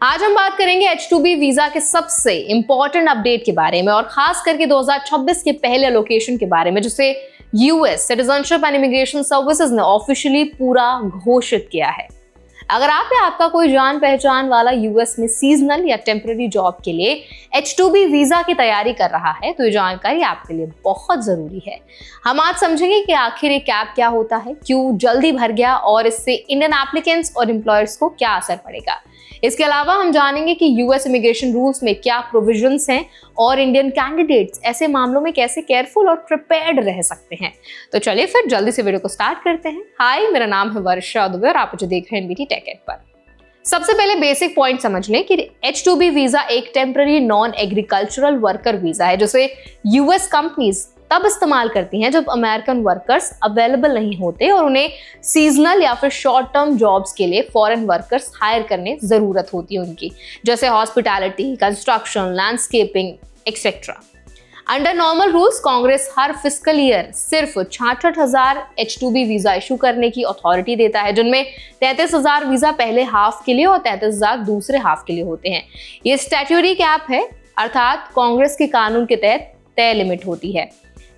आज हम बात करेंगे H-2B वीजा के सबसे इंपॉर्टेंट अपडेट के बारे में और खास करके 2026 के पहले एलोकेशन के बारे में, जिसे US citizenship and immigration services ने ऑफिशियली पूरा घोषित किया है। अगर आप या आपका कोई जान पहचान वाला यूएस में सीजनल या टेम्पररी जॉब के लिए H-2B वीजा की तैयारी कर रहा है तो ये जानकारी आपके लिए बहुत जरूरी है। हम आज समझेंगे कि आखिर ये कैप क्या होता है, क्यों जल्दी भर गया और इससे इंडियन एप्लीकेंट्स और एम्प्लॉयर्स को क्या असर पड़ेगा। इसके अलावा हम जानेंगे कि यूएस इमिग्रेशन रूल्स में क्या प्रोविजंस हैं और इंडियन कैंडिडेट्स ऐसे मामलों में कैसे केयरफुल और प्रिपेयर्ड रह सकते हैं। तो चलिए फिर जल्दी से वीडियो को स्टार्ट करते हैं। हाय, मेरा नाम है वर्षा दुबे और आप मुझे देख रहे हैं एनबीटी टेक एड पर। सबसे पहले बेसिक पॉइंट समझ लें कि H-2B वीजा एक temporary non agricultural worker visa है, जिसे यूएस कंपनीज तब इस्तेमाल करती हैं जब अमेरिकन वर्कर्स अवेलेबल नहीं होते और उन्हें सीजनल या फिर शॉर्ट टर्म जॉब्स के लिए फॉरेन वर्कर्स हायर करने जरूरत होती है उनकी, जैसे hospitality, construction, landscaping etcetera. Under normal rules Congress हर फिस्कल ईयर सिर्फ 66,000 H-2B वीजा इशू करने की अथॉरिटी देता है, जिनमें 33,000 वीजा पहले हाफ के लिए और 33,000 दूसरे हाफ के लिए होते हैं। ये स्टैट्यूटरी कैप है, अर्थात कांग्रेस के कानून के तहत तय लिमिट होती है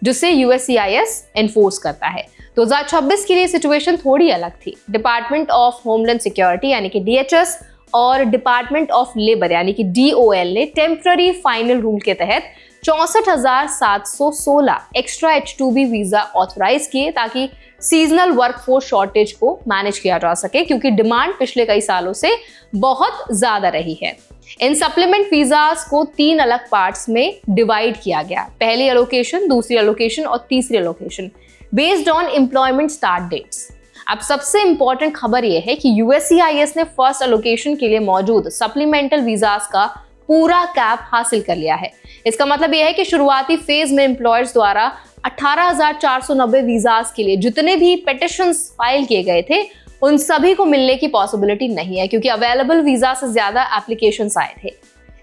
जिसे USCIS एनफोर्स करता है। 2026 के लिए सिचुएशन थोड़ी अलग थी। डिपार्टमेंट ऑफ होमलैंड सिक्योरिटी यानी कि DHS और डिपार्टमेंट ऑफ लेबर यानी कि DOL ने टेम्पररी फाइनल रूल के तहत 64,716 एक्स्ट्रा H-2B वीजा ऑथराइज किए ताकि सीजनल वर्कफोर्स शॉर्टेज को मैनेज किया जा सके, क्योंकि डिमांड पिछले कई सालों से बहुत ज्यादा रही है। इन सप्लीमेंट वीजास को 3 अलग पार्ट्स में डिवाइड किया गया। पहली एलोकेशन, दूसरी एलोकेशन और तीसरी allocation based on employment start dates. अब सबसे इंपॉर्टेंट खबर यह है कि USCIS ने फर्स्ट एलोकेशन के लिए मौजूद सप्लीमेंटल वीजास का पूरा कैप हासिल कर लिया है। इसका मतलब यह है कि शुरुआती फेज में एम्प्लॉयर्स द्वारा 18,490 वीजास के लिए जितने भी पिटिशंस फाइल किए गए थे उन सभी को मिलने की पॉसिबिलिटी नहीं है, क्योंकि अवेलेबल वीजा से ज्यादा एप्लीकेशंस आए थे।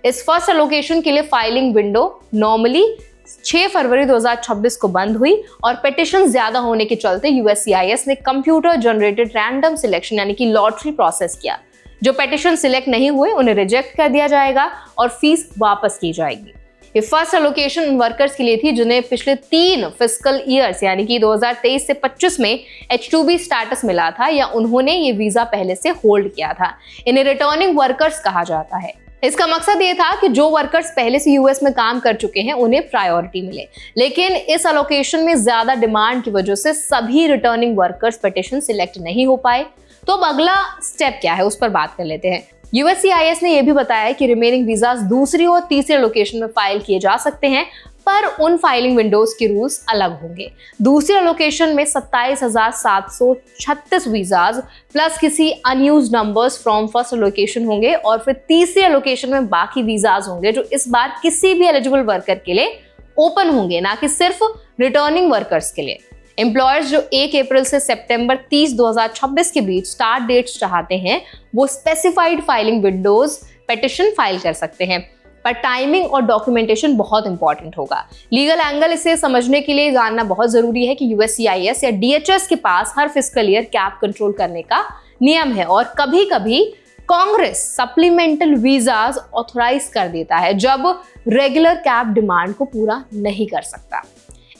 इस फर्स्ट एलोकेशन के लिए फाइलिंग विंडो नॉर्मली 6 फरवरी 2026 को बंद हुई और पिटिशन ज्यादा होने के चलते USCIS ने कंप्यूटर जनरेटेड रैंडम सिलेक्शन यानी कि लॉटरी प्रोसेस किया। जो पिटिशन सिलेक्ट नहीं हुए उन्हें रिजेक्ट कर दिया जाएगा और फीस वापस की जाएगी। ये फर्स्ट एलोकेशन उन वर्कर्स के लिए थी जिन्हें पिछले 3 फिस्कल ईयर्स यानी कि 2023 से 25 में H-2B स्टेटस मिला था या उन्होंने ये वीजा पहले से होल्ड किया था। इन्हें रिटर्निंग वर्कर्स कहा जाता है। इसका मकसद ये था कि जो वर्कर्स पहले से यूएस में काम कर चुके हैं उन्हें प्रायोरिटी मिले, लेकिन इस एलोकेशन में ज्यादा डिमांड की वजह से सभी रिटर्निंग वर्कर्स पिटिशन सिलेक्ट नहीं हो पाए। तो अब अगला स्टेप क्या है उस पर बात कर लेते हैं। USCIS ने यह भी बताया कि रिमेनिंग वीजास दूसरी और तीसरी एलोकेशन में फाइल किए जा सकते हैं, पर उन फाइलिंग विंडोज के रूल्स अलग होंगे। दूसरी एलोकेशन में 27,736 वीजास प्लस किसी unused numbers from first allocation होंगे और फिर तीसरी एलोकेशन में बाकी वीजास होंगे जो इस बार किसी भी एलिजिबल वर्कर के लिए ओपन होंगे, ना कि सिर्फ रिटर्निंग वर्कर्स के लिए। एम्प्लॉयर्स जो 1 अप्रैल से सितंबर 30, 2026 के बीच स्टार्ट डेट्स चाहते हैं वो specified filing Windows petition file कर सकते हैं, पर टाइमिंग और डॉक्यूमेंटेशन बहुत इंपॉर्टेंट होगा। लीगल एंगल इसे समझने के लिए जानना बहुत जरूरी है कि USCIS या DHS के पास हर फिस्कल ईयर कैप कंट्रोल करने का नियम है और कभी कभी कांग्रेस सप्लीमेंटल वीजास ऑथराइज कर देता है जब रेगुलर कैप डिमांड को पूरा नहीं कर सकता।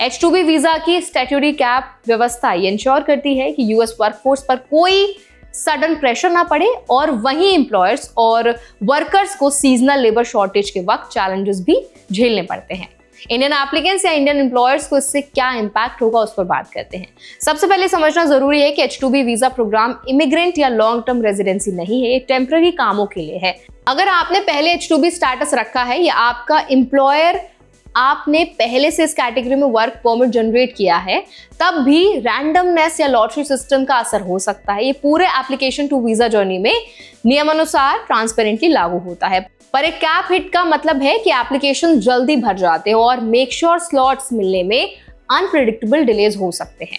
H-2B वीजा की स्टैट्यूटरी कैप व्यवस्था ये इंश्योर करती है कि यूएस वर्कफोर्स पर कोई सडन प्रेशर ना पड़े और वहीं एम्प्लॉयर्स और वर्कर्स को सीजनल लेबर शॉर्टेज के वक्त चैलेंजेस भी झेलने पड़ते हैं। इंडियन एप्लीकेंट्स या इंडियन एम्प्लॉयर्स को इससे क्या इंपैक्ट होगा उस पर बात करते हैं। सबसे पहले समझना जरूरी है कि H-2B वीजा प्रोग्राम इमिग्रेंट या लॉन्ग टर्म रेजिडेंसी नहीं है, ये टेम्पररी कामों के लिए है। अगर आपने पहले H-2B स्टेटस रखा है या आपका एम्प्लॉयर आपने पहले से इस कैटेगरी में वर्क परमिट जनरेट किया है, तब भी रैंडमनेस या लॉटरी सिस्टम का असर हो सकता है। ये पूरे एप्लीकेशन टू वीजा जर्नी में नियमानुसार ट्रांसपेरेंटली लागू होता है। पर एक कैप हिट का मतलब है कि एप्लीकेशन जल्दी भर जाते हैं और मेक श्योर स्लॉट्स मिलने में अनप्रेडिक्टेबल डिलेज हो सकते हैं।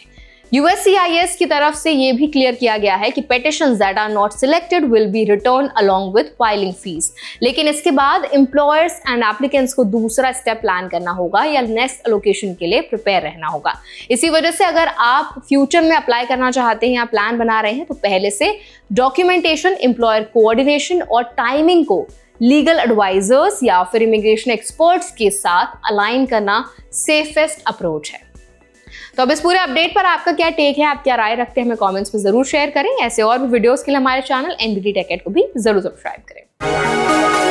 USCIS की तरफ से ये भी क्लियर किया गया है कि petitions that are not selected will be returned along with filing fees। लेकिन इसके बाद एम्प्लॉयर्स एंड एप्लीकेंट्स को दूसरा स्टेप प्लान करना होगा या नेक्स्ट एलोकेशन के लिए प्रिपेयर रहना होगा। इसी वजह से अगर आप फ्यूचर में अप्लाई करना चाहते हैं या प्लान बना रहे हैं तो पहले से डॉक्यूमेंटेशन, एम्प्लॉयर कोऑर्डिनेशन और टाइमिंग को लीगल एडवाइजर्स या फिर इमिग्रेशन एक्सपर्ट्स के साथ अलाइन करना सेफेस्ट अप्रोच है। तो अब इस पूरे अपडेट पर आपका क्या टेक है, आप क्या राय रखते हैं, हमें कमेंट्स में जरूर शेयर करें। ऐसे और भी वीडियोस के लिए हमारे चैनल NBT Tech Ed को भी जरूर सब्सक्राइब करें।